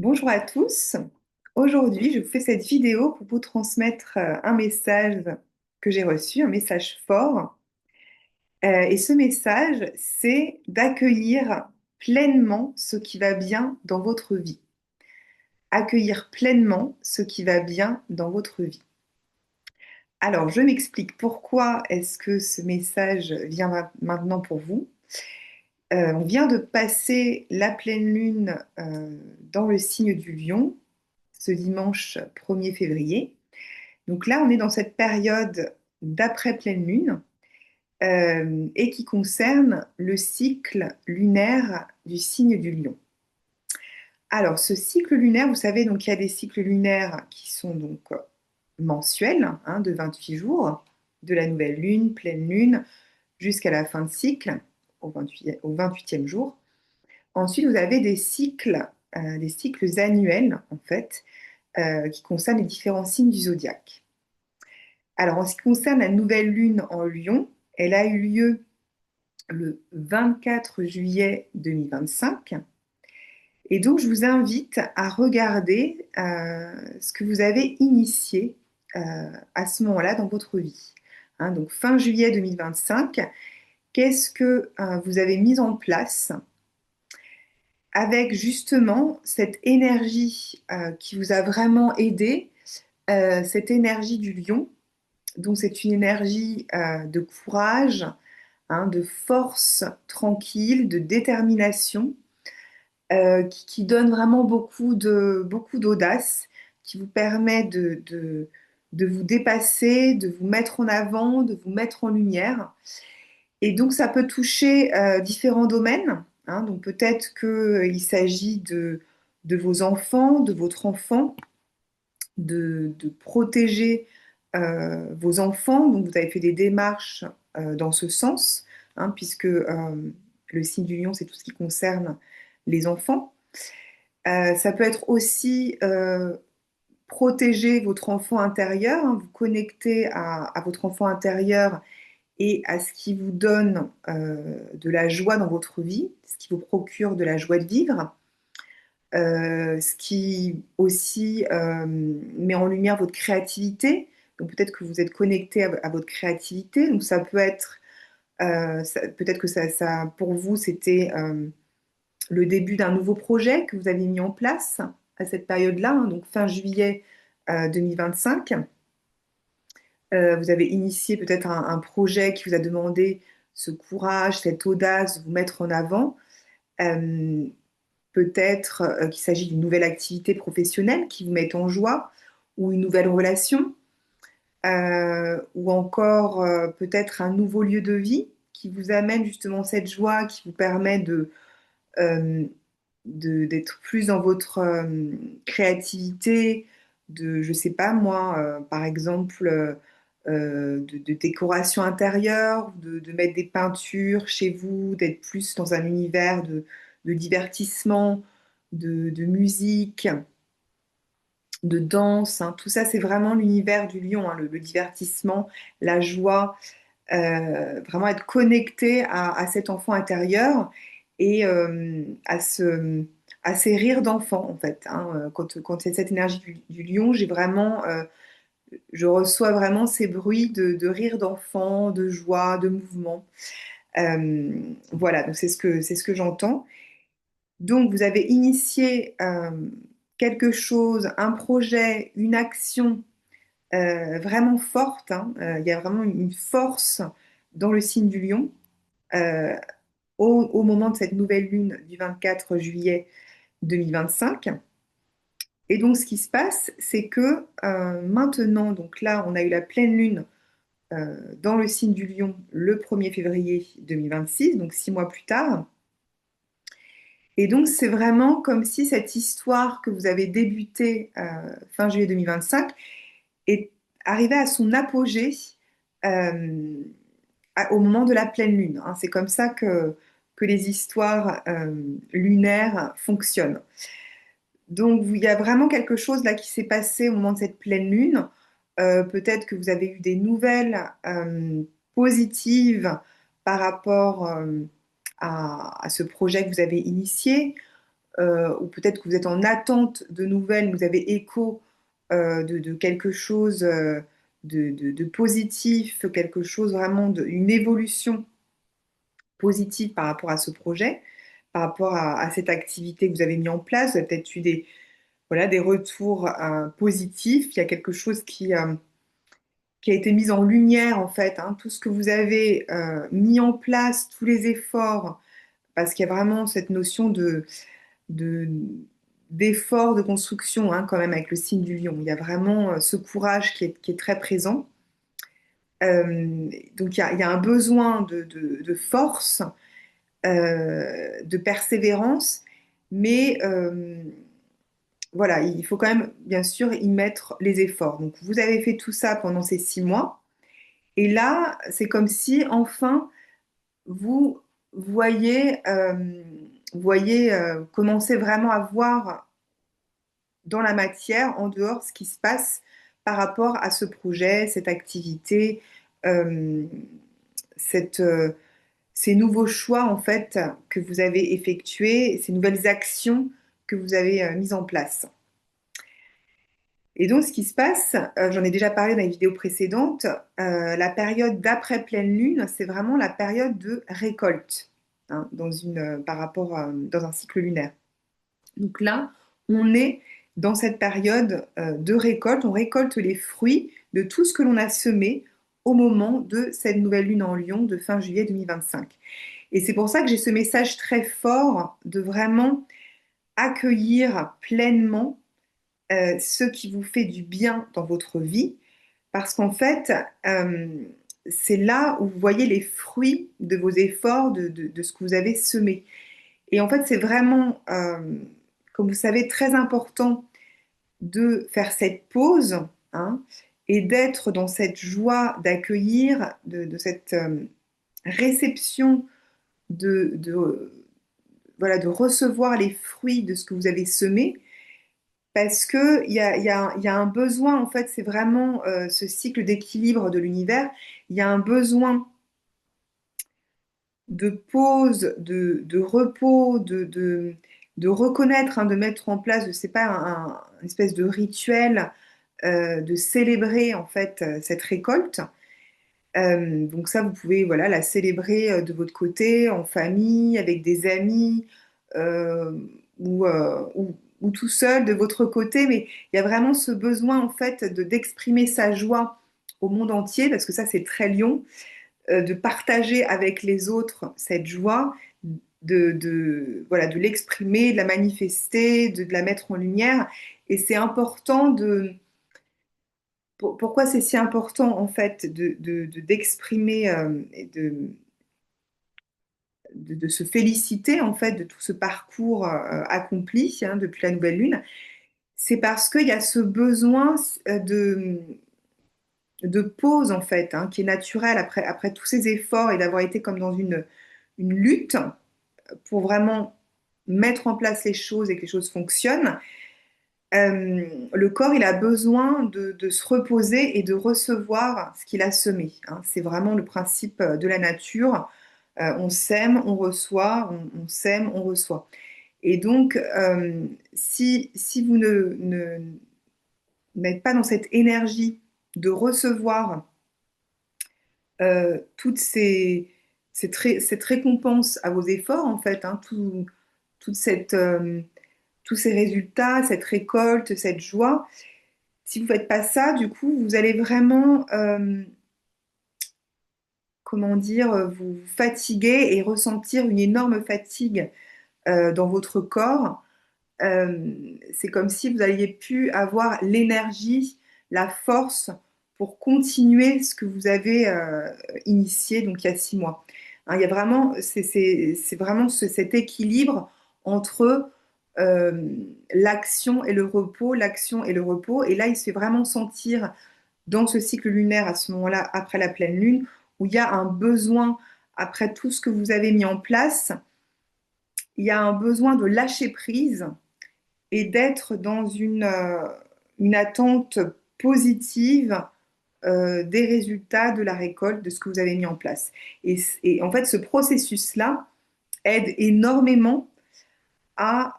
Bonjour à tous. Aujourd'hui, je vous fais cette vidéo pour vous transmettre un message que j'ai reçu, un message fort. Et ce message, c'est d'accueillir pleinement ce qui va bien dans votre vie. Accueillir pleinement ce qui va bien dans votre vie. Alors, je m'explique pourquoi est-ce que ce message vient maintenant pour vous. On vient de passer la pleine lune dans le signe du Lion ce dimanche 1er février. Donc là, on est dans cette période d'après pleine lune et qui concerne le cycle lunaire du signe du Lion. Alors, ce cycle lunaire, vous savez, donc il y a des cycles lunaires qui sont donc mensuels, hein, de 28 jours, de la nouvelle lune, pleine lune, jusqu'à la fin de cycle, au 28e jour. Ensuite, vous avez des cycles annuels, en fait, qui concernent les différents signes du zodiaque. Alors, en ce qui concerne la nouvelle lune en Lion, elle a eu lieu le 24 juillet 2025. Et donc, je vous invite à regarder ce que vous avez initié à ce moment-là dans votre vie. Hein, donc, fin juillet 2025, qu'est-ce que vous avez mis en place avec justement cette énergie qui vous a vraiment aidé, cette énergie du lion. Donc c'est une énergie de courage, hein, de force tranquille, de détermination, qui donne vraiment beaucoup d'audace, qui vous permet de vous dépasser, de vous mettre en avant, de vous mettre en lumière. Et donc ça peut toucher différents domaines, hein. Donc peut-être qu'il s'agit de vos enfants, de votre enfant, de protéger vos enfants. Donc, vous avez fait des démarches dans ce sens, hein, puisque le signe du lion, c'est tout ce qui concerne les enfants. Ça peut être aussi protéger votre enfant intérieur, hein, vous connecter à votre enfant intérieur et à ce qui vous donne de la joie dans votre vie, ce qui vous procure de la joie de vivre. Ce qui aussi met en lumière votre créativité. Donc peut-être que vous êtes connecté à votre créativité. Donc ça peut être, peut-être que pour vous, c'était le début d'un nouveau projet que vous avez mis en place à cette période-là, hein, donc fin juillet 2025. Vous avez initié peut-être un projet qui vous a demandé ce courage, cette audace, de vous mettre en avant. Euh, Peut-être qu'il s'agit d'une nouvelle activité professionnelle qui vous met en joie, ou une nouvelle relation, ou encore peut-être un nouveau lieu de vie qui vous amène justement cette joie, qui vous permet euh, d'être plus dans votre créativité, je sais pas moi, par exemple, de décoration intérieure, de mettre des peintures chez vous, d'être plus dans un univers de divertissement, de musique, de danse, hein. Tout ça, c'est vraiment l'univers du lion, hein, le divertissement, la joie, vraiment être connecté à cet enfant intérieur et à ces rires d'enfant, en fait, hein. Quand il y a cette énergie du lion, je reçois vraiment ces bruits de rires d'enfant, de joie, de mouvement. Voilà, donc c'est ce que j'entends. Donc, vous avez initié quelque chose, un projet, une action vraiment forte, hein. Il y a vraiment une force dans le signe du lion euh, au moment de cette nouvelle lune du 24 juillet 2025. Et donc, ce qui se passe, c'est que maintenant, donc là, on a eu la pleine lune dans le signe du lion le 1er février 2026, donc 6 mois plus tard. Et donc, c'est vraiment comme si cette histoire que vous avez débutée fin juillet 2025 est arrivée à son apogée euh, au moment de la pleine lune, hein. C'est comme ça que les histoires lunaires fonctionnent. Donc, il y a vraiment quelque chose là qui s'est passé au moment de cette pleine lune. Peut-être que vous avez eu des nouvelles positives par rapport à ce projet que vous avez initié. ou peut-être que vous êtes en attente de nouvelles, vous avez écho de quelque chose de positif, quelque chose vraiment, une évolution positive par rapport à ce projet, par rapport à cette activité que vous avez mis en place. Vous avez peut-être eu voilà, des retours positifs. Il y a quelque chose qui a été mis en lumière, en fait, hein, tout ce que vous avez mis en place, tous les efforts, parce qu'il y a vraiment cette notion de- d'effort de construction, hein, quand même, avec le signe du lion. Il y a vraiment ce courage qui est très présent. Donc, il y a un besoin de force, de persévérance, mais voilà, il faut quand même, bien sûr, y mettre les efforts. Donc, vous avez fait tout ça pendant ces 6 mois, et là, c'est comme si, enfin, vous voyez commencer vraiment à voir dans la matière, en dehors, ce qui se passe par rapport à ce projet, cette activité, euh, cette, euh, ces nouveaux choix en fait que vous avez effectués, ces nouvelles actions que vous avez mises en place. Et donc, ce qui se passe, j'en ai déjà parlé dans les vidéos précédentes, la période d'après pleine lune, c'est vraiment la période de récolte, hein, par rapport dans un cycle lunaire. Donc là, on est dans cette période de récolte. On récolte les fruits de tout ce que l'on a semé au moment de cette nouvelle lune en Lion de fin juillet 2025. Et c'est pour ça que j'ai ce message très fort de vraiment accueillir pleinement ce qui vous fait du bien dans votre vie, parce qu'en fait, euh, c'est là où vous voyez les fruits de vos efforts, de ce que vous avez semé. Et en fait, c'est vraiment, comme vous savez, très important de faire cette pause, hein, et d'être dans cette joie d'accueillir, de cette réception, voilà, de recevoir les fruits de ce que vous avez semé, parce que il y a un besoin, en fait, c'est vraiment ce cycle d'équilibre de l'univers. Il y a un besoin de pause, de repos, de reconnaître, hein, de mettre en place, je sais pas, une espèce de rituel, de célébrer en fait cette récolte. Donc ça, vous pouvez voilà, la célébrer de votre côté, en famille, avec des amis, euh, ou tout seul de votre côté. Mais il y a vraiment ce besoin en fait d'exprimer sa joie au monde entier, parce que ça, c'est très lion, de partager avec les autres cette joie, voilà, de l'exprimer, de la manifester, de la mettre en lumière. Et c'est important pourquoi c'est si important en fait d'exprimer et de se féliciter en fait de tout ce parcours accompli, hein, depuis la nouvelle lune, c'est parce qu'il y a ce besoin de pause en fait, hein, qui est naturel après tous ces efforts et d'avoir été comme dans une lutte pour vraiment mettre en place les choses et que les choses fonctionnent. Le corps, il a besoin de se reposer et de recevoir ce qu'il a semé, hein. C'est vraiment le principe de la nature. On sème, on reçoit, on sème, on reçoit. Et donc, si vous n'êtes pas dans cette énergie de recevoir toutes cette récompense à vos efforts, en fait, hein, toute tous ces résultats, cette récolte, cette joie, si vous ne faites pas ça, du coup, vous allez vraiment, comment dire, vous fatiguer et ressentir une énorme fatigue dans votre corps. C'est comme si vous n'alliez plus avoir l'énergie, la force pour continuer ce que vous avez initié donc il y a 6 mois. Hein, il y a vraiment, c'est vraiment cet équilibre entre l'action et le repos, l'action et le repos. Et là, il se fait vraiment sentir dans ce cycle lunaire à ce moment-là, après la pleine lune, où il y a un besoin, après tout ce que vous avez mis en place, il y a un besoin de lâcher prise et d'être dans une attente positive des résultats de la récolte de ce que vous avez mis en place. Et en fait, ce processus-là aide énormément à,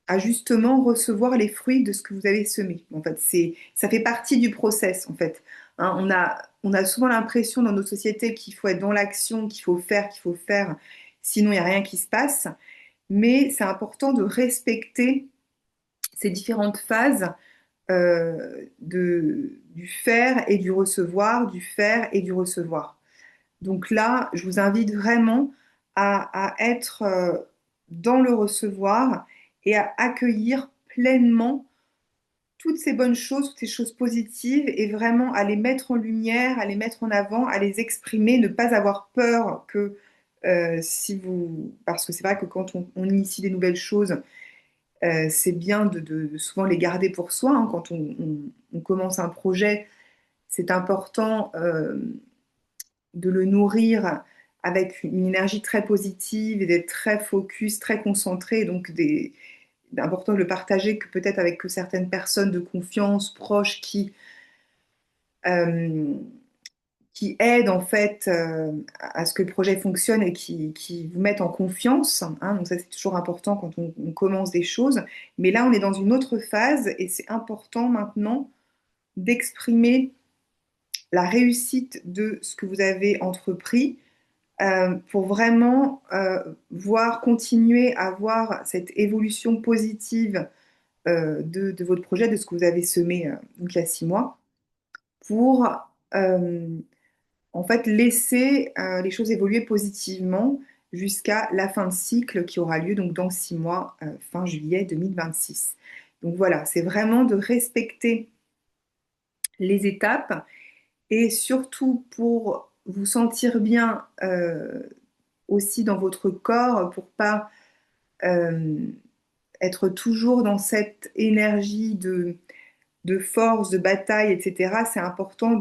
à justement recevoir les fruits de ce que vous avez semé. En fait, ça fait partie du process, en fait. Hein, on a souvent l'impression dans nos sociétés qu'il faut être dans l'action, qu'il faut faire, sinon il n'y a rien qui se passe. Mais c'est important de respecter ces différentes phases du faire et du recevoir, du faire et du recevoir. Donc là, je vous invite vraiment à être dans le recevoir et à accueillir pleinement toutes ces bonnes choses, toutes ces choses positives et vraiment à les mettre en lumière, à les mettre en avant, à les exprimer, ne pas avoir peur que si vous... Parce que c'est vrai que quand on initie des nouvelles choses, c'est bien de souvent les garder pour soi. Hein. Quand on commence un projet, c'est important de le nourrir avec une énergie très positive et d'être très focus, très concentré. Donc, c'est important de le partager que peut-être avec que certaines personnes de confiance, proches, euh, qui aident en fait à ce que le projet fonctionne et qui vous mettent en confiance. Hein. Donc ça, c'est toujours important quand on commence des choses. Mais là, on est dans une autre phase et c'est important maintenant d'exprimer la réussite de ce que vous avez entrepris pour vraiment voir, continuer à voir cette évolution positive de votre projet, de ce que vous avez semé donc il y a 6 mois, pour en fait laisser les choses évoluer positivement jusqu'à la fin de cycle qui aura lieu donc dans 6 mois, fin juillet 2026. Donc voilà, c'est vraiment de respecter les étapes et surtout pour vous sentir bien aussi dans votre corps, pour pas euh, être toujours dans cette énergie de force, de bataille, etc., c'est important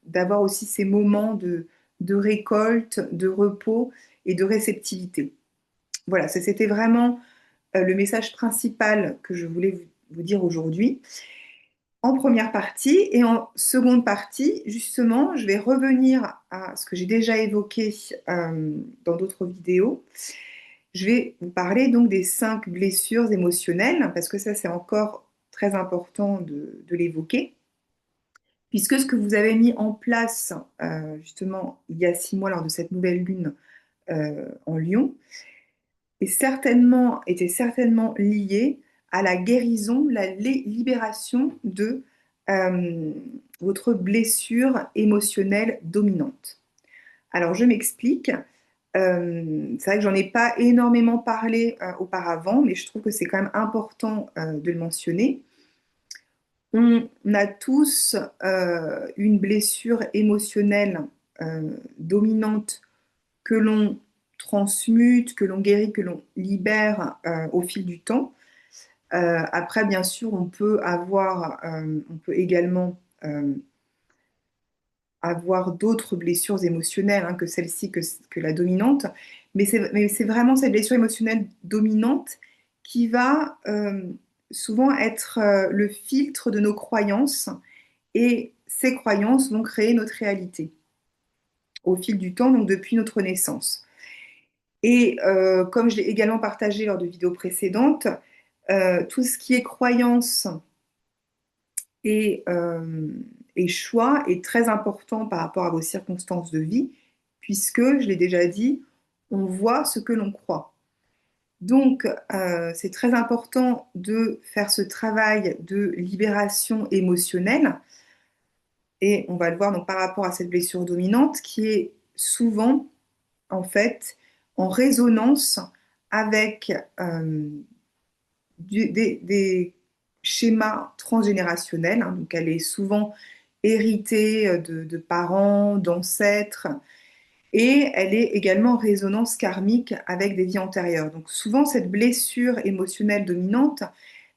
d'avoir aussi ces moments de récolte, de repos et de réceptivité. Voilà, ça c'était vraiment le message principal que je voulais vous dire aujourd'hui. En première partie et en seconde partie, justement, je vais revenir à ce que j'ai déjà évoqué dans d'autres vidéos. Je vais vous parler donc des 5 blessures émotionnelles, parce que ça, c'est encore très important de l'évoquer, puisque ce que vous avez mis en place justement il y a 6 mois lors de cette nouvelle lune en Lion était certainement lié à la guérison, la libération de euh, votre blessure émotionnelle dominante. Alors, je m'explique. C'est vrai que j'en ai pas énormément parlé auparavant, mais je trouve que c'est quand même important de le mentionner. On a tous une blessure émotionnelle dominante que l'on transmute, que l'on guérit, que l'on libère au fil du temps. Après, bien sûr, on peut également avoir d'autres blessures émotionnelles hein, que celle-ci, que la dominante. Mais c'est vraiment cette blessure émotionnelle dominante qui va souvent être le filtre de nos croyances et ces croyances vont créer notre réalité au fil du temps, donc depuis notre naissance. Et comme je l'ai également partagé lors de vidéos précédentes, tout ce qui est croyance et, et choix est très important par rapport à vos circonstances de vie, puisque, je l'ai déjà dit, on voit ce que l'on croit. Donc, c'est très important de faire ce travail de libération émotionnelle, et on va le voir donc par rapport à cette blessure dominante qui est souvent, en fait, en résonance avec des schémas transgénérationnels. Hein. Donc, elle est souvent héritée de parents, d'ancêtres, et elle est également en résonance karmique avec des vies antérieures. Donc, souvent, cette blessure émotionnelle dominante,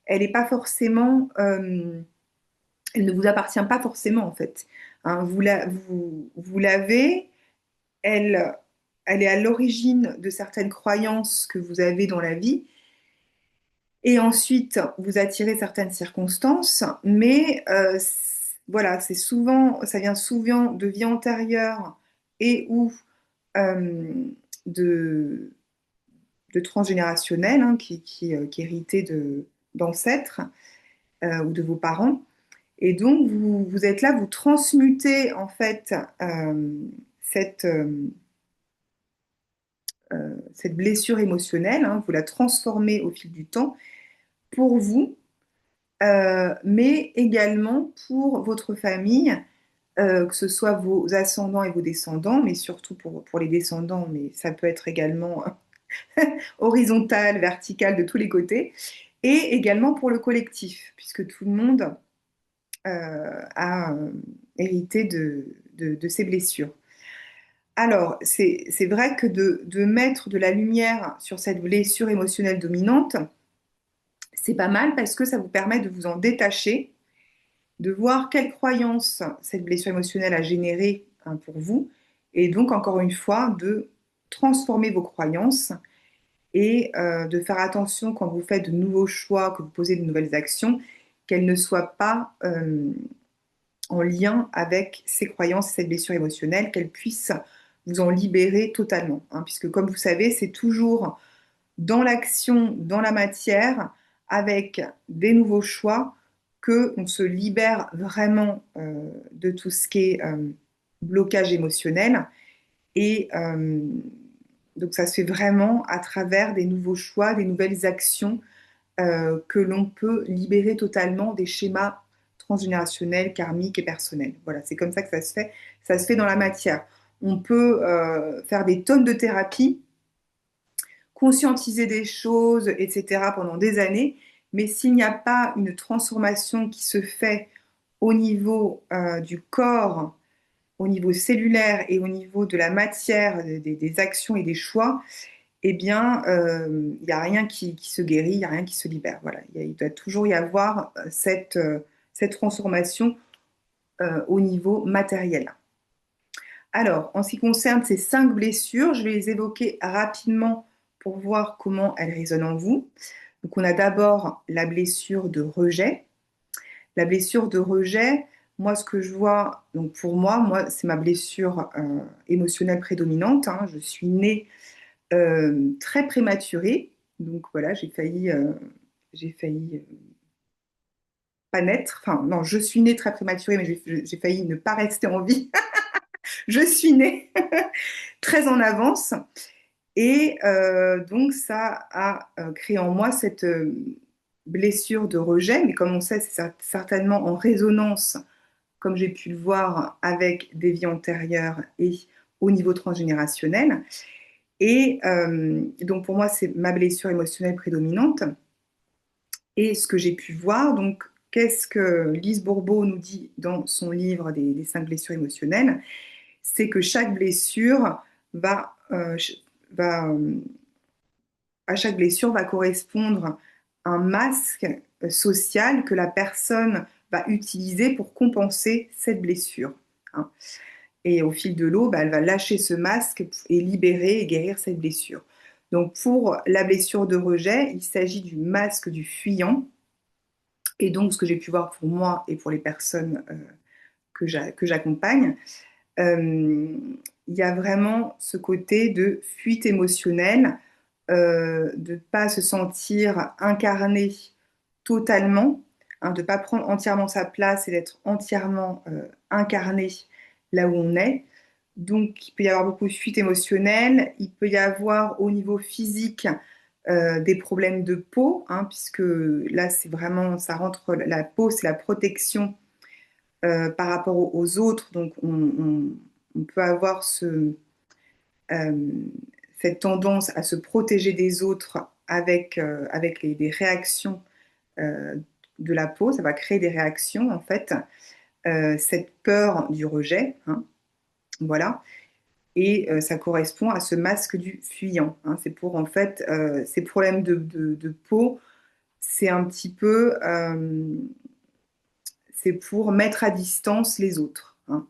elle n'est pas forcément, elle ne vous appartient pas forcément, en fait. Hein, vous l'avez, elle, elle est à l'origine de certaines croyances que vous avez dans la vie. Et ensuite, vous attirez certaines circonstances, mais voilà, c'est souvent, ça vient souvent de vies antérieures et ou euh, de, de transgénérationnel, hein, qui est hérité d'ancêtres ou de vos parents. Et donc, vous êtes là, vous transmutez en fait cette, cette blessure émotionnelle, hein, vous la transformez au fil du temps pour vous, mais également pour votre famille, que ce soit vos ascendants et vos descendants, mais surtout pour les descendants, mais ça peut être également horizontal, vertical, de tous les côtés, et également pour le collectif, puisque tout le monde a hérité de ces blessures. Alors, c'est vrai que de mettre de la lumière sur cette blessure émotionnelle dominante, c'est pas mal parce que ça vous permet de vous en détacher, de voir quelles croyances cette blessure émotionnelle a généré, hein, pour vous, et donc encore une fois de transformer vos croyances et de faire attention quand vous faites de nouveaux choix, que vous posez de nouvelles actions, qu'elles ne soient pas en lien avec ces croyances et cette blessure émotionnelle, qu'elles puissent vous en libérer totalement, hein, puisque comme vous savez, c'est toujours dans l'action, dans la matière, avec des nouveaux choix, qu'on se libère vraiment de tout ce qui est blocage émotionnel. Et donc ça se fait vraiment à travers des nouveaux choix, des nouvelles actions que l'on peut libérer totalement des schémas transgénérationnels, karmiques et personnels. Voilà, c'est comme ça que ça se fait. Ça se fait dans la matière. On peut faire des tonnes de thérapies, conscientiser des choses, etc., pendant des années, mais s'il n'y a pas une transformation qui se fait au niveau du corps, au niveau cellulaire et au niveau de la matière, des actions et des choix, eh bien, il n'y a rien qui se guérit, il n'y a rien qui se libère. Voilà, il doit toujours y avoir cette transformation au niveau matériel. Alors, en ce qui concerne ces 5 blessures, je vais les évoquer rapidement pour voir comment elles résonnent en vous. Donc, on a d'abord la blessure de rejet. La blessure de rejet, moi, ce que je vois, donc pour moi, c'est ma blessure émotionnelle prédominante, hein. Je suis née très prématurée, donc voilà, j'ai failli pas naître. Enfin, non, je suis née très prématurée, mais j'ai failli ne pas rester en vie. Je suis née très en avance. Et donc, ça a créé en moi cette blessure de rejet, mais comme on sait, c'est certainement en résonance, comme j'ai pu le voir, avec des vies antérieures et au niveau transgénérationnel. Et donc, pour moi, c'est ma blessure émotionnelle prédominante. Et ce que j'ai pu voir, donc, qu'est-ce que Lise Bourbeau nous dit dans son livre des 5 blessures émotionnelles? C'est que chaque blessure va, va à chaque blessure va correspondre un masque social que la personne va utiliser pour compenser cette blessure, hein. Et au fil de l'eau, bah, elle va lâcher ce masque et libérer et guérir cette blessure. Donc pour la blessure de rejet, il s'agit du masque du fuyant. Et donc ce que j'ai pu voir pour moi et pour les personnes que j'accompagne, euh, il y a vraiment ce côté de fuite émotionnelle, de ne pas se sentir incarné totalement, hein, de ne pas prendre entièrement sa place et d'être entièrement incarné là où on est. Donc, il peut y avoir beaucoup de fuite émotionnelle, il peut y avoir au niveau physique des problèmes de peau, hein, puisque là, c'est vraiment, ça rentre, la peau, c'est la protection par rapport aux autres, donc on peut avoir euh, cette tendance à se protéger des autres avec des réactions euh, de la peau, ça va créer des réactions en fait, cette peur du rejet, hein, voilà, et ça correspond à ce masque du fuyant, hein. C'est pour en fait ces problèmes de peau, c'est un petit peu, c'est pour mettre à distance les autres, hein.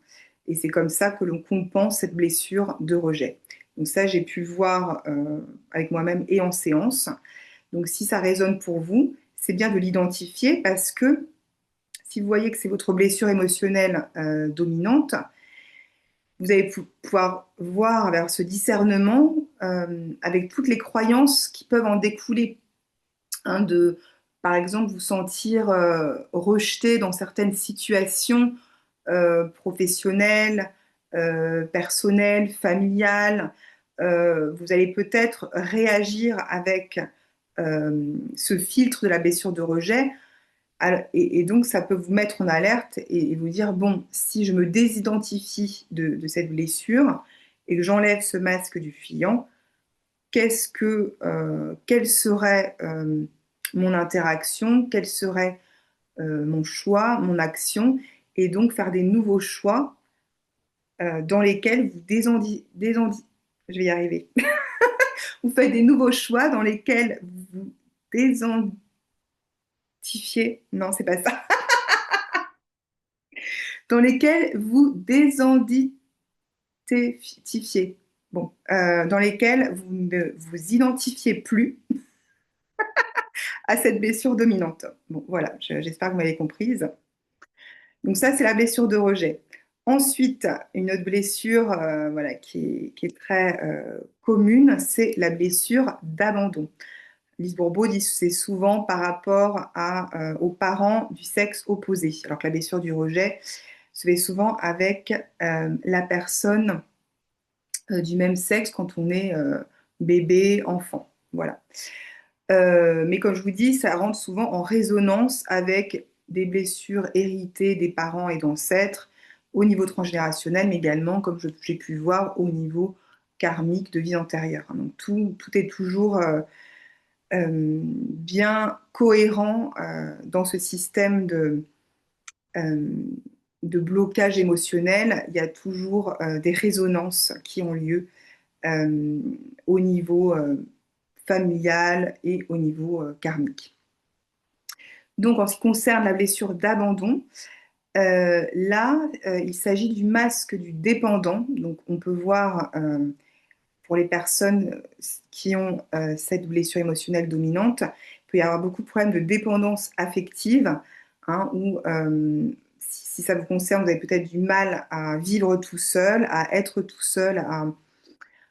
Et c'est comme ça que l'on compense cette blessure de rejet. Donc ça, j'ai pu le voir avec moi-même et en séance. Donc si ça résonne pour vous, c'est bien de l'identifier parce que si vous voyez que c'est votre blessure émotionnelle dominante, vous allez pouvoir voir vers ce discernement avec toutes les croyances qui peuvent en découler, hein, par exemple, vous sentir rejeté dans certaines situations professionnelles, personnelles, familiales. Vous allez peut-être réagir avec ce filtre de la blessure de rejet. Et donc, ça peut vous mettre en alerte et vous dire, bon, si je me désidentifie de cette blessure et que j'enlève ce masque du client, quelle serait mon interaction, quel serait mon choix, mon action, et donc faire des nouveaux choix dans lesquels je vais y arriver. Vous faites des nouveaux choix dans lesquels vous désidentifiez, non, c'est pas ça, dans lesquels vous désidentifiez, bon, dans lesquels vous ne vous identifiez plus à cette blessure dominante. Bon, voilà, j'espère que vous m'avez comprise. Donc ça, c'est la blessure de rejet. Ensuite, une autre blessure voilà, qui est très commune, c'est la blessure d'abandon. Lise Bourbeau dit que c'est souvent par rapport aux parents du sexe opposé, alors que la blessure du rejet se fait souvent avec la personne du même sexe quand on est bébé, enfant. Voilà. Mais comme je vous dis, ça rentre souvent en résonance avec des blessures héritées des parents et d'ancêtres au niveau transgénérationnel, mais également, comme j'ai pu voir, au niveau karmique de vie antérieure. Donc tout est toujours bien cohérent dans ce système euh, de blocage émotionnel. Il y a toujours des résonances qui ont lieu euh, au niveau familial et au niveau karmique. Donc, en ce qui concerne la blessure d'abandon, là, il s'agit du masque du dépendant. Donc, on peut voir pour les personnes qui ont cette blessure émotionnelle dominante, il peut y avoir beaucoup de problèmes de dépendance affective, hein, où si ça vous concerne, vous avez peut-être du mal à vivre tout seul, à être tout seul, à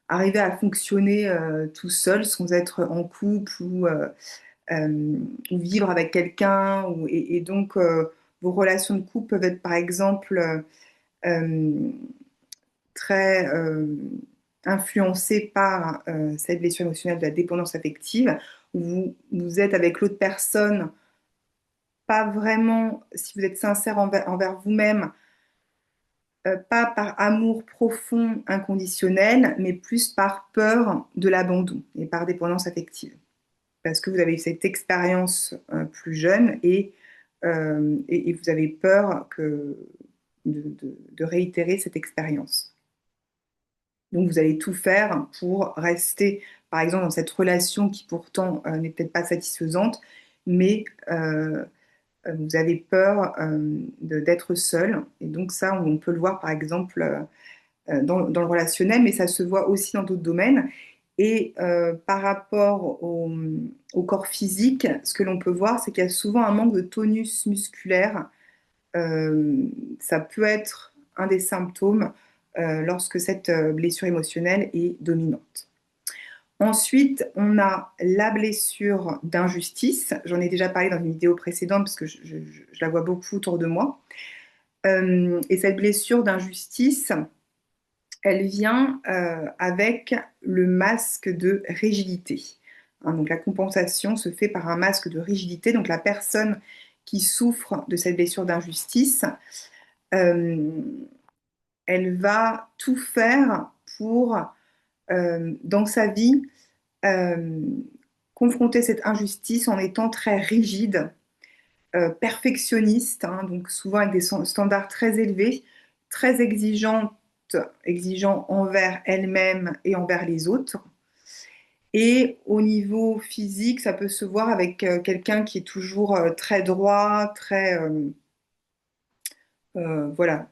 arriver à fonctionner tout seul sans être en couple ou vivre avec quelqu'un. Et donc, vos relations de couple peuvent être, par exemple, euh, très influencées par cette blessure émotionnelle de la dépendance affective, où vous êtes avec l'autre personne, pas vraiment, si vous êtes sincère envers vous-même, pas par amour profond, inconditionnel, mais plus par peur de l'abandon et par dépendance affective. Parce que vous avez eu cette expérience plus jeune et vous avez peur de réitérer cette expérience. Donc vous allez tout faire pour rester, par exemple, dans cette relation qui pourtant n'est peut-être pas satisfaisante, mais vous avez peur d'être seul. Et donc ça, on peut le voir, par exemple, dans le relationnel, mais ça se voit aussi dans d'autres domaines. Et par rapport au corps physique, ce que l'on peut voir, c'est qu'il y a souvent un manque de tonus musculaire. Euh, Ça peut être un des symptômes lorsque cette blessure émotionnelle est dominante. Ensuite, on a la blessure d'injustice. J'en ai déjà parlé dans une vidéo précédente parce que je la vois beaucoup autour de moi. Et cette blessure d'injustice, elle vient avec le masque de rigidité. Hein, donc la compensation se fait par un masque de rigidité. Donc la personne qui souffre de cette blessure d'injustice, euh, elle va tout faire pour, dans sa vie, euh, confronter cette injustice en étant très rigide, perfectionniste, hein, donc souvent avec des standards très élevés, très exigeant envers elle-même et envers les autres. Et au niveau physique, ça peut se voir avec quelqu'un qui est toujours très droit, très, voilà,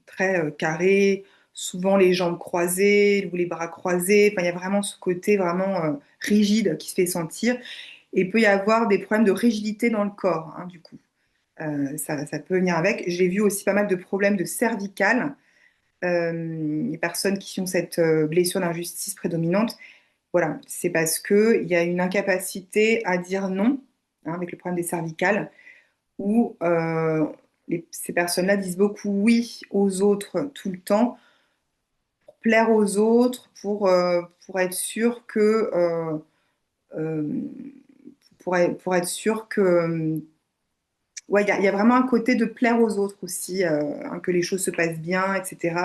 très carré, souvent les jambes croisées ou les bras croisés. Enfin, il y a vraiment ce côté vraiment rigide qui se fait sentir. Et il peut y avoir des problèmes de rigidité dans le corps, hein, du coup. Ça peut venir avec. J'ai vu aussi pas mal de problèmes de cervicales les personnes qui ont cette blessure d'injustice prédominante, voilà, c'est parce qu'il y a une incapacité à dire non, hein, avec le problème des cervicales, où ces personnes-là disent beaucoup oui aux autres tout le temps, pour plaire aux autres, pour être sûr que, euh, pour être sûr que, ouais, il y a vraiment un côté de plaire aux autres aussi, hein, que les choses se passent bien, etc.,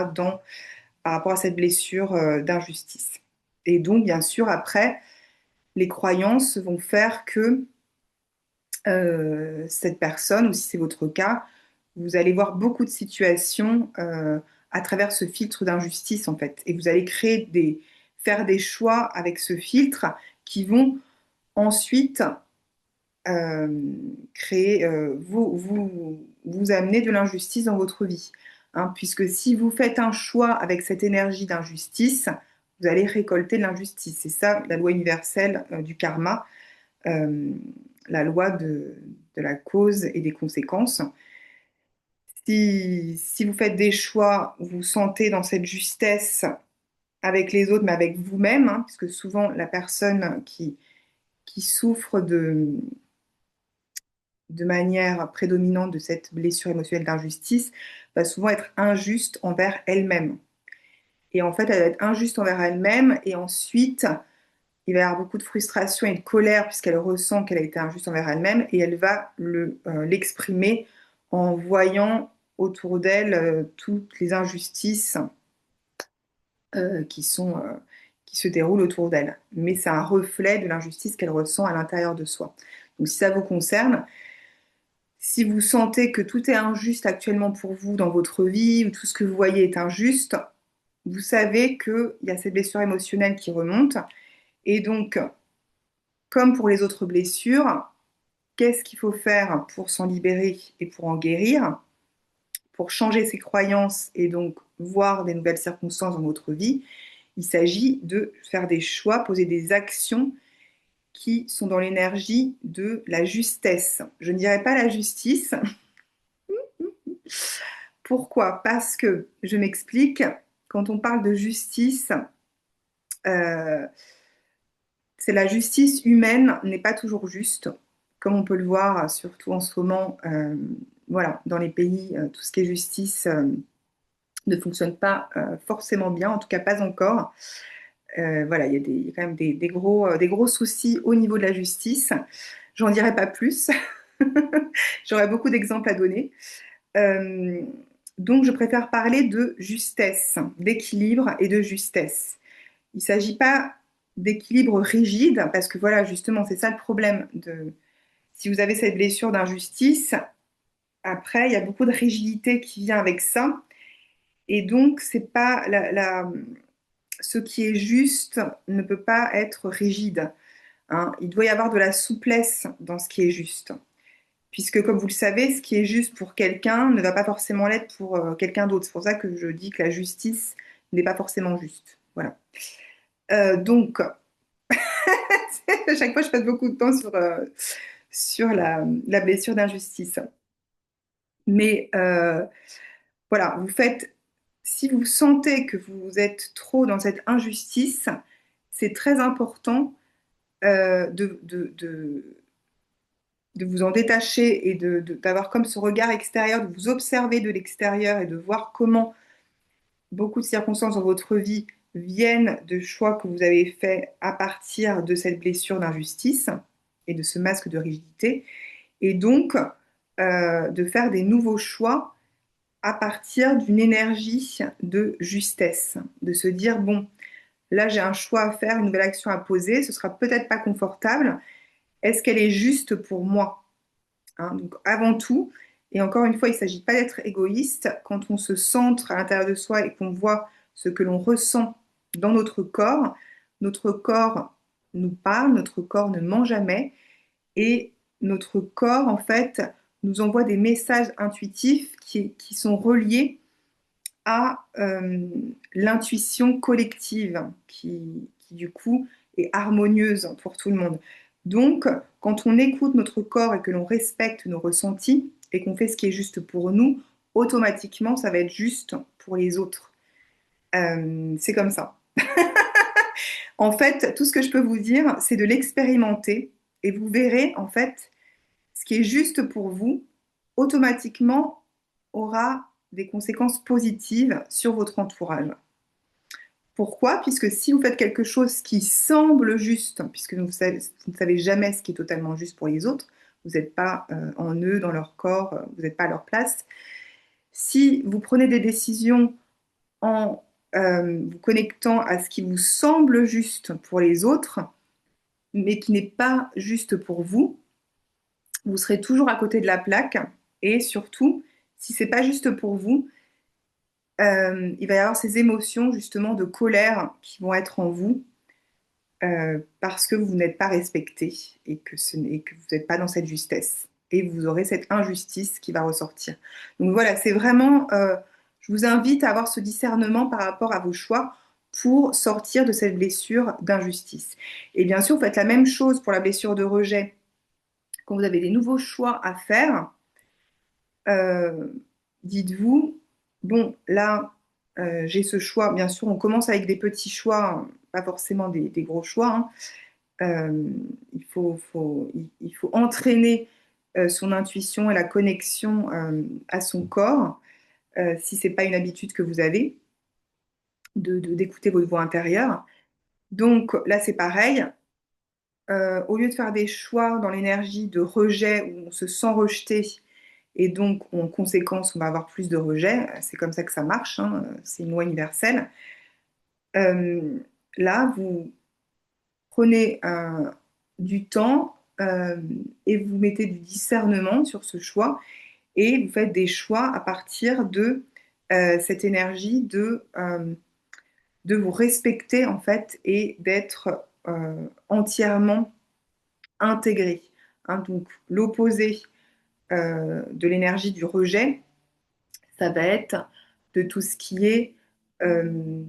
par rapport à cette blessure d'injustice. Et donc, bien sûr, après, les croyances vont faire que cette personne, ou si c'est votre cas, vous allez voir beaucoup de situations à travers ce filtre d'injustice, en fait. Et vous allez faire des choix avec ce filtre qui vont ensuite euh, vous amener de l'injustice dans votre vie. Hein, puisque si vous faites un choix avec cette énergie d'injustice, vous allez récolter de l'injustice. C'est ça, la loi universelle du karma, euh, la loi de la cause et des conséquences. Si vous faites des choix, vous vous sentez dans cette justesse avec les autres, mais avec vous-même, hein, puisque souvent la personne qui souffre de manière prédominante de cette blessure émotionnelle d'injustice va souvent être injuste envers elle-même. Et en fait, elle va être injuste envers elle-même, et ensuite, il va y avoir beaucoup de frustration et de colère puisqu'elle ressent qu'elle a été injuste envers elle-même, et elle va l'exprimer en voyant autour d'elle toutes les injustices euh, qui sont, euh, qui se déroulent autour d'elle. Mais c'est un reflet de l'injustice qu'elle ressent à l'intérieur de soi. Donc si ça vous concerne, si vous sentez que tout est injuste actuellement pour vous dans votre vie, ou tout ce que vous voyez est injuste, vous savez qu'il y a cette blessure émotionnelle qui remonte. Et donc, comme pour les autres blessures, qu'est-ce qu'il faut faire pour s'en libérer et pour en guérir, pour changer ses croyances et donc voir des nouvelles circonstances dans votre vie? Il s'agit de faire des choix, poser des actions qui sont dans l'énergie de la justesse. Je ne dirais pas la justice. Pourquoi? Parce que, je m'explique, quand on parle de justice, euh, c'est la justice humaine n'est pas toujours juste, comme on peut le voir, surtout en ce moment, voilà, dans les pays, tout ce qui est justice ne fonctionne pas forcément bien, en tout cas pas encore. Voilà, il y a quand même des gros soucis au niveau de la justice. J'en dirai pas plus. J'aurais beaucoup d'exemples à donner. Euh, donc, je préfère parler de justesse, d'équilibre et de justesse. Il ne s'agit pas d'équilibre rigide, parce que voilà, justement, c'est ça le problème. Si vous avez cette blessure d'injustice, après, il y a beaucoup de rigidité qui vient avec ça. Et donc, c'est pas ce qui est juste ne peut pas être rigide. Hein. Il doit y avoir de la souplesse dans ce qui est juste. Puisque, comme vous le savez, ce qui est juste pour quelqu'un ne va pas forcément l'être pour quelqu'un d'autre. C'est pour ça que je dis que la justice n'est pas forcément juste. Voilà. Donc, à chaque fois, je passe beaucoup de temps sur la blessure d'injustice. Mais voilà, si vous sentez que vous êtes trop dans cette injustice, c'est très important de vous en détacher et d'avoir comme ce regard extérieur, de vous observer de l'extérieur et de voir comment beaucoup de circonstances dans votre vie viennent de choix que vous avez faits à partir de cette blessure d'injustice et de ce masque de rigidité, et donc de faire des nouveaux choix à partir d'une énergie de justesse, de se dire, bon, là j'ai un choix à faire, une nouvelle action à poser, ce sera peut-être pas confortable, est-ce qu'elle est juste pour moi? Hein, donc avant tout, et encore une fois, il ne s'agit pas d'être égoïste, quand on se centre à l'intérieur de soi et qu'on voit ce que l'on ressent dans notre corps nous parle, notre corps ne ment jamais, et notre corps, en fait, nous envoie des messages intuitifs qui sont reliés à l'intuition collective, du coup est harmonieuse pour tout le monde. Donc, quand on écoute notre corps et que l'on respecte nos ressentis et qu'on fait ce qui est juste pour nous, automatiquement, ça va être juste pour les autres. C'est comme ça. En fait, tout ce que je peux vous dire, c'est de l'expérimenter et vous verrez, en fait, ce qui est juste pour vous, automatiquement aura des conséquences positives sur votre entourage. Pourquoi? Puisque si vous faites quelque chose qui semble juste, puisque vous ne savez jamais ce qui est totalement juste pour les autres, vous n'êtes pas en eux, dans leur corps, vous n'êtes pas à leur place. Si vous prenez des décisions en vous connectant à ce qui vous semble juste pour les autres, mais qui n'est pas juste pour vous, vous serez toujours à côté de la plaque. Et surtout, si c'est pas juste pour vous, il va y avoir ces émotions justement de colère qui vont être en vous parce que vous n'êtes pas respecté et que vous n'êtes pas dans cette justesse. Et vous aurez cette injustice qui va ressortir. Donc voilà, c'est vraiment, je vous invite à avoir ce discernement par rapport à vos choix pour sortir de cette blessure d'injustice. Et bien sûr, vous faites la même chose pour la blessure de rejet. Quand vous avez des nouveaux choix à faire, euh, dites-vous, bon, là, j'ai ce choix. Bien sûr, on commence avec des petits choix, hein, pas forcément des gros choix, hein. Il faut entraîner son intuition et la connexion à son corps, si c'est pas une habitude que vous avez, d'écouter votre voix intérieure. Donc là, c'est pareil. Au lieu de faire des choix dans l'énergie de rejet où on se sent rejeté et donc en conséquence, on va avoir plus de rejet, c'est comme ça que ça marche, hein, c'est une loi universelle. Euh, Là, vous prenez du temps et vous mettez du discernement sur ce choix et vous faites des choix à partir de cette énergie de vous respecter en fait et d'être entièrement intégré, hein. Donc l'opposé de l'énergie du rejet, ça va être de tout ce qui est euh,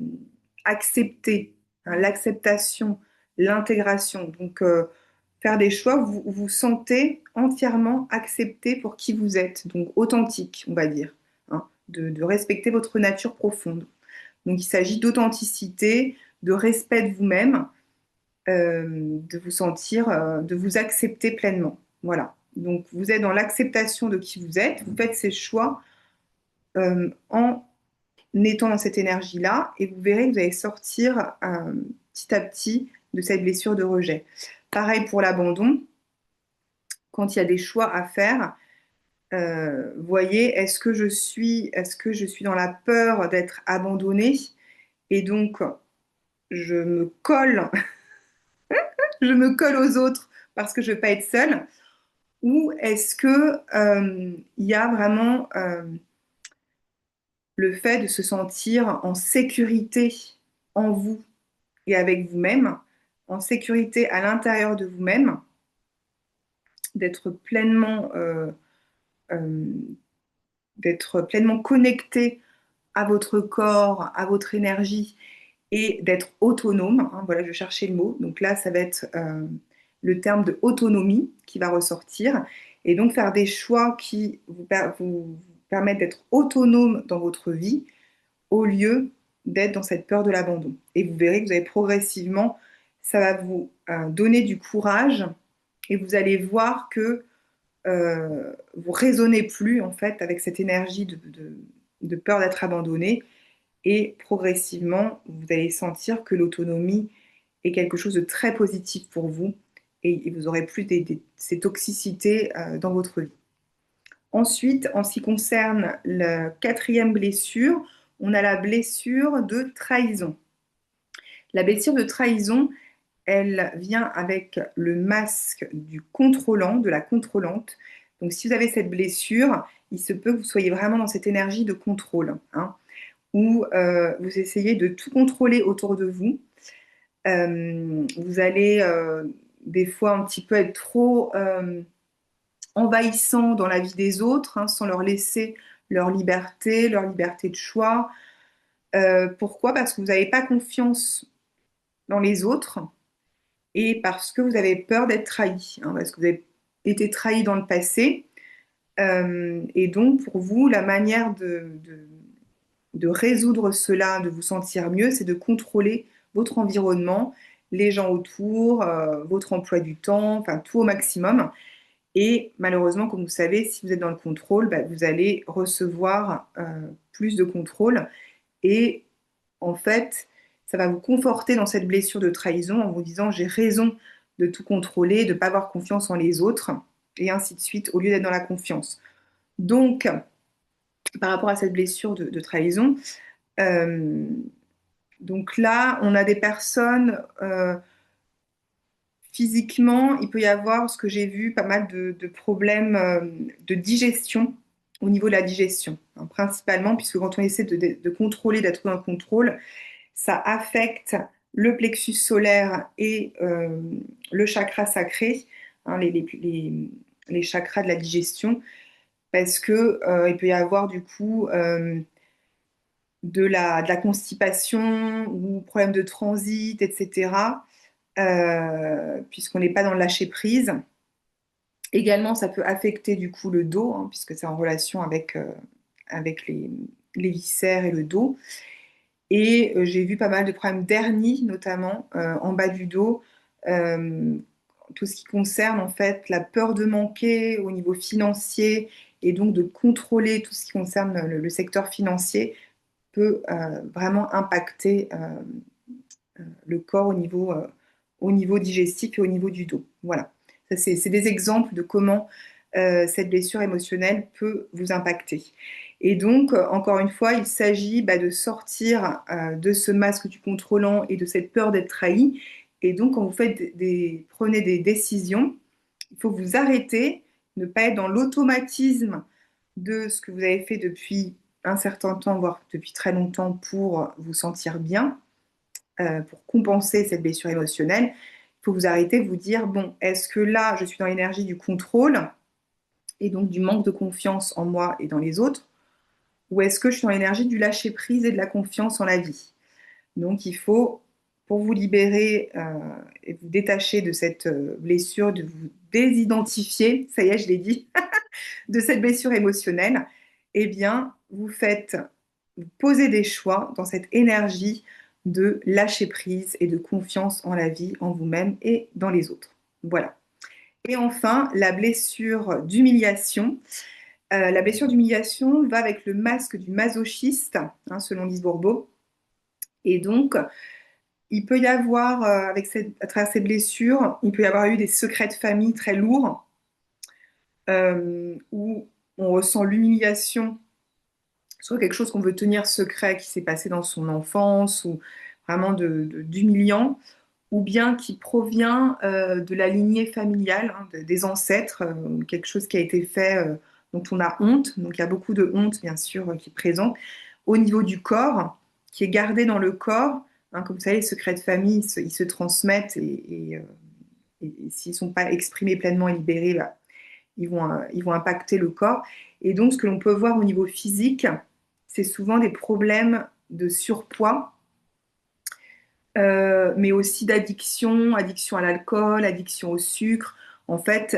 accepter, hein, l'acceptation, l'intégration. Donc, faire des choix où vous vous sentez entièrement accepté pour qui vous êtes, donc authentique, on va dire, hein, de respecter votre nature profonde. Donc, il s'agit d'authenticité, de respect de vous-même, de vous sentir, de vous accepter pleinement. Voilà. Donc, vous êtes dans l'acceptation de qui vous êtes, vous faites ces choix en étant dans cette énergie-là et vous verrez que vous allez sortir petit à petit de cette blessure de rejet. Pareil pour l'abandon, quand il y a des choix à faire, voyez, est-ce que je suis dans la peur d'être abandonnée et donc je me colle, je me colle aux autres parce que je ne veux pas être seule, ou est-ce que il y a vraiment le fait de se sentir en sécurité en vous et avec vous-même, en sécurité à l'intérieur de vous-même, d'être euh, d'être pleinement connecté à votre corps, à votre énergie et d'être autonome, hein, voilà, je cherchais le mot. Donc là, ça va être le terme de autonomie qui va ressortir. Et donc faire des choix qui vous permettent d'être autonome dans votre vie au lieu d'être dans cette peur de l'abandon. Et vous verrez que vous allez progressivement, ça va vous donner du courage et vous allez voir que vous raisonnez plus en fait avec cette énergie de peur d'être abandonné et progressivement vous allez sentir que l'autonomie est quelque chose de très positif pour vous et vous aurez plus ces toxicités dans votre vie. Ensuite, en ce qui concerne la quatrième blessure, on a la blessure de trahison. La blessure de trahison, elle vient avec le masque du contrôlant, de la contrôlante. Donc, si vous avez cette blessure, il se peut que vous soyez vraiment dans cette énergie de contrôle, hein, où vous essayez de tout contrôler autour de vous. Vous allez des fois un petit peu être trop envahissant dans la vie des autres, hein, sans leur laisser leur liberté de choix. Pourquoi? Parce que vous n'avez pas confiance dans les autres et parce que vous avez peur d'être trahi, hein, parce que vous avez été trahi dans le passé. Et donc, pour vous, la manière de résoudre cela, de vous sentir mieux, c'est de contrôler votre environnement, les gens autour, votre emploi du temps, enfin tout au maximum. Et malheureusement, comme vous savez, si vous êtes dans le contrôle, bah, vous allez recevoir plus de contrôle. Et en fait, ça va vous conforter dans cette blessure de trahison en vous disant j'ai raison de tout contrôler, de ne pas avoir confiance en les autres, et ainsi de suite, au lieu d'être dans la confiance. Donc, par rapport à cette blessure de trahison, euh, donc là, on a des personnes, physiquement, il peut y avoir, ce que j'ai vu, pas mal de problèmes de digestion au niveau de la digestion, hein, principalement, puisque quand on essaie de contrôler, d'être dans le contrôle, ça affecte le plexus solaire et le chakra sacré, hein, les chakras de la digestion, parce que il peut y avoir du coup de la constipation ou problème de transit, etc., puisqu'on n'est pas dans le lâcher prise. Également, ça peut affecter du coup le dos, hein, puisque c'est en relation avec les viscères et le dos. Et j'ai vu pas mal de problèmes d'hernie, notamment en bas du dos. Euh, Tout ce qui concerne en fait la peur de manquer au niveau financier et donc de contrôler tout ce qui concerne le secteur financier peut vraiment impacter le corps au niveau digestif et au niveau du dos. Voilà. Ça, c'est des exemples de comment cette blessure émotionnelle peut vous impacter. Et donc, encore une fois, il s'agit bah, de sortir de ce masque du contrôlant et de cette peur d'être trahi. Et donc, quand vous faites prenez des décisions, il faut vous arrêter, ne pas être dans l'automatisme de ce que vous avez fait depuis un certain temps, voire depuis très longtemps, pour vous sentir bien, pour compenser cette blessure émotionnelle. Il faut vous arrêter, vous dire, bon, est-ce que là, je suis dans l'énergie du contrôle et donc du manque de confiance en moi et dans les autres, ou est-ce que je suis dans l'énergie du lâcher-prise et de la confiance en la vie? Donc il faut, pour vous libérer et vous détacher de cette blessure, de vous désidentifier, ça y est, je l'ai dit, de cette blessure émotionnelle, eh bien, vous posez des choix dans cette énergie de lâcher prise et de confiance en la vie, en vous-même et dans les autres. Voilà. Et enfin, la blessure d'humiliation. La blessure d'humiliation va avec le masque du masochiste, hein, selon Lise Bourbeau. Et donc, il peut y avoir, à travers ces blessures, il peut y avoir eu des secrets de famille très lourds, où on ressent l'humiliation, soit quelque chose qu'on veut tenir secret qui s'est passé dans son enfance, ou vraiment d'humiliant, ou bien qui provient de la lignée familiale, hein, des ancêtres, quelque chose qui a été fait, dont on a honte. Donc il y a beaucoup de honte, bien sûr, qui est présent au niveau du corps, qui est gardé dans le corps. Hein, comme vous savez, les secrets de famille, ils se transmettent et s'ils ne sont pas exprimés pleinement et libérés, bah, ils vont impacter le corps. Et donc, ce que l'on peut voir au niveau physique, c'est souvent des problèmes de surpoids, mais aussi d'addiction, addiction à l'alcool, addiction au sucre. En fait,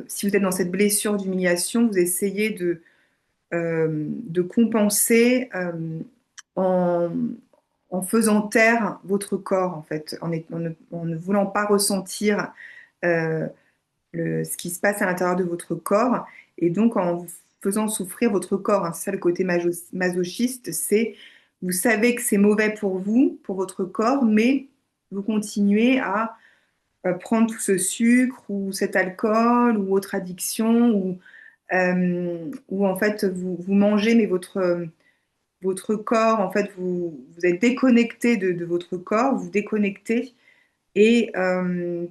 si vous êtes dans cette blessure d'humiliation, vous essayez de compenser en, en faisant taire votre corps, en fait, en ne voulant pas ressentir euh, ce qui se passe à l'intérieur de votre corps, et donc en vous faisant souffrir votre corps, hein. C'est ça le côté masochiste, c'est vous savez que c'est mauvais pour vous, pour votre corps, mais vous continuez à prendre tout ce sucre ou cet alcool ou autre addiction, ou en fait vous mangez, mais votre corps, en fait, vous êtes déconnecté de votre corps, vous déconnectez, et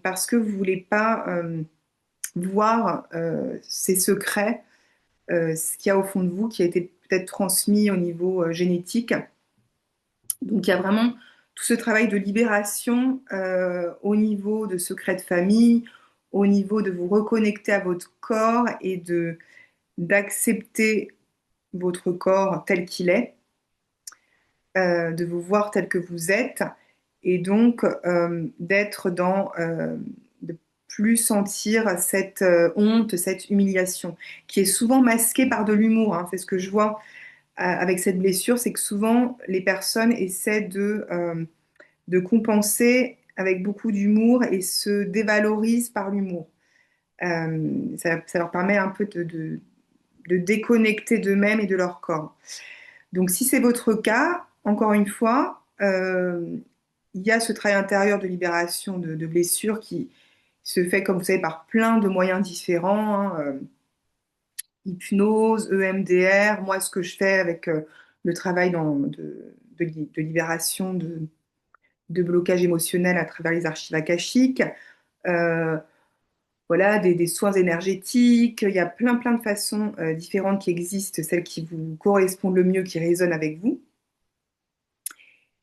parce que vous voulez pas voir ces secrets, ce qu'il y a au fond de vous, qui a été peut-être transmis au niveau génétique. Donc il y a vraiment tout ce travail de libération au niveau de secrets de famille, au niveau de vous reconnecter à votre corps et d'accepter votre corps tel qu'il est, de vous voir tel que vous êtes, et donc d'être de plus sentir cette honte, cette humiliation, qui est souvent masquée par de l'humour, hein. C'est ce que je vois. avec cette blessure, c'est que souvent les personnes essaient de compenser avec beaucoup d'humour et se dévalorisent par l'humour. Ça leur permet un peu de déconnecter d'eux-mêmes et de leur corps. Donc, si c'est votre cas, encore une fois, il y a ce travail intérieur de libération de blessures qui se fait, comme vous savez, par plein de moyens différents, hein, hypnose, EMDR. Moi, ce que je fais avec le travail de libération de blocage émotionnel à travers les archives akashiques, euh, voilà, des soins énergétiques. Il y a plein de façons différentes qui existent, celles qui vous correspondent le mieux, qui résonnent avec vous.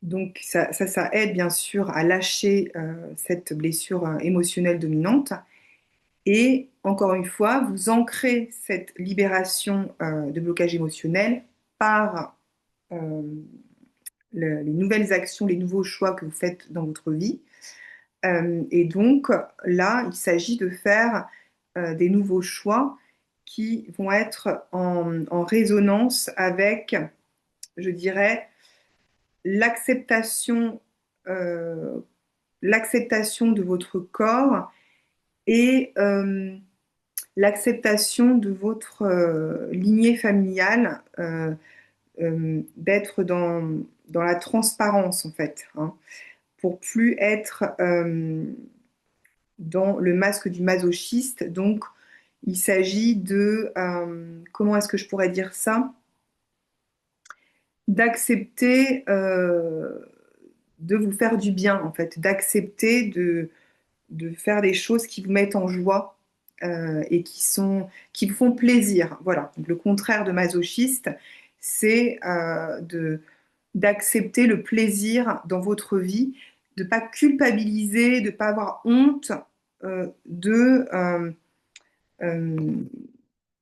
Donc ça aide bien sûr à lâcher cette blessure émotionnelle dominante. Et encore une fois, vous ancrez cette libération de blocage émotionnel par euh, les nouvelles actions, les nouveaux choix que vous faites dans votre vie. Et donc là, il s'agit de faire des nouveaux choix qui vont être en résonance avec, je dirais, l'acceptation euh, l'acceptation de votre corps et l'acceptation de votre lignée familiale, d'être dans la transparence en fait, hein, pour plus être dans le masque du masochiste. Donc, il s'agit de, comment est-ce que je pourrais dire ça? D'accepter de vous faire du bien, en fait, d'accepter de faire des choses qui vous mettent en joie et qui vous font plaisir. Voilà. Donc, le contraire de masochiste, c'est d'accepter le plaisir dans votre vie, de ne pas culpabiliser, de ne pas avoir honte euh,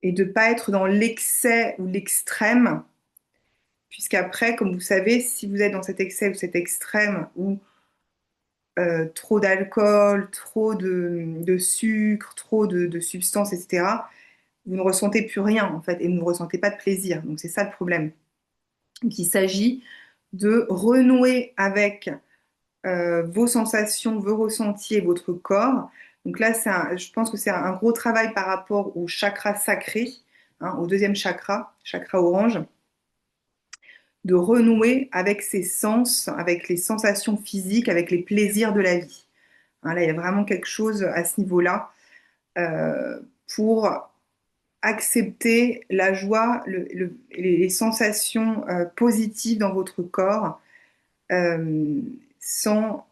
et de ne pas être dans l'excès ou l'extrême, puisqu'après, comme vous savez, si vous êtes dans cet excès ou cet extrême où trop d'alcool, trop de sucre, trop de substances, etc., vous ne ressentez plus rien en fait et vous ne ressentez pas de plaisir. Donc c'est ça le problème. Donc il s'agit de renouer avec vos sensations, vos ressentis et votre corps. Donc là, je pense que c'est un gros travail par rapport au chakra sacré, hein, au deuxième chakra, chakra orange, de renouer avec ses sens, avec les sensations physiques, avec les plaisirs de la vie. Hein, là, il y a vraiment quelque chose à ce niveau-là euh, pour accepter la joie, les sensations positives dans votre corps, euh, sans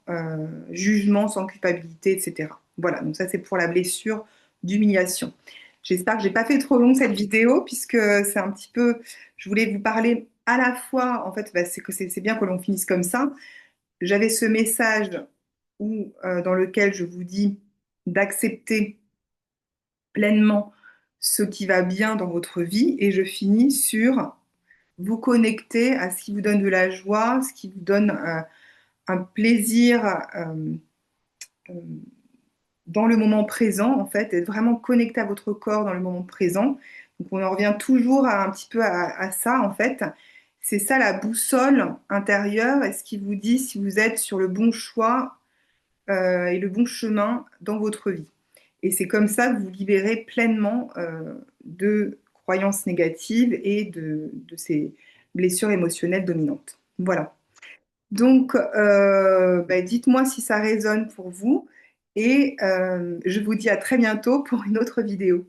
jugement, sans culpabilité, etc. Voilà, donc ça c'est pour la blessure d'humiliation. J'espère que j'ai pas fait trop long cette vidéo puisque c'est un petit peu, je voulais vous parler à la fois, en fait, bah, c'est que c'est bien que l'on finisse comme ça. J'avais ce message dans lequel je vous dis d'accepter pleinement ce qui va bien dans votre vie et je finis sur vous connecter à ce qui vous donne de la joie, ce qui vous donne un plaisir euh, dans le moment présent, en fait, être vraiment connecté à votre corps dans le moment présent. Donc on en revient toujours un petit peu à ça, en fait. C'est ça la boussole intérieure et ce qui vous dit si vous êtes sur le bon choix et le bon chemin dans votre vie. Et c'est comme ça que vous libérez pleinement de croyances négatives et de ces blessures émotionnelles dominantes. Voilà. Donc, bah, dites-moi si ça résonne pour vous et je vous dis à très bientôt pour une autre vidéo.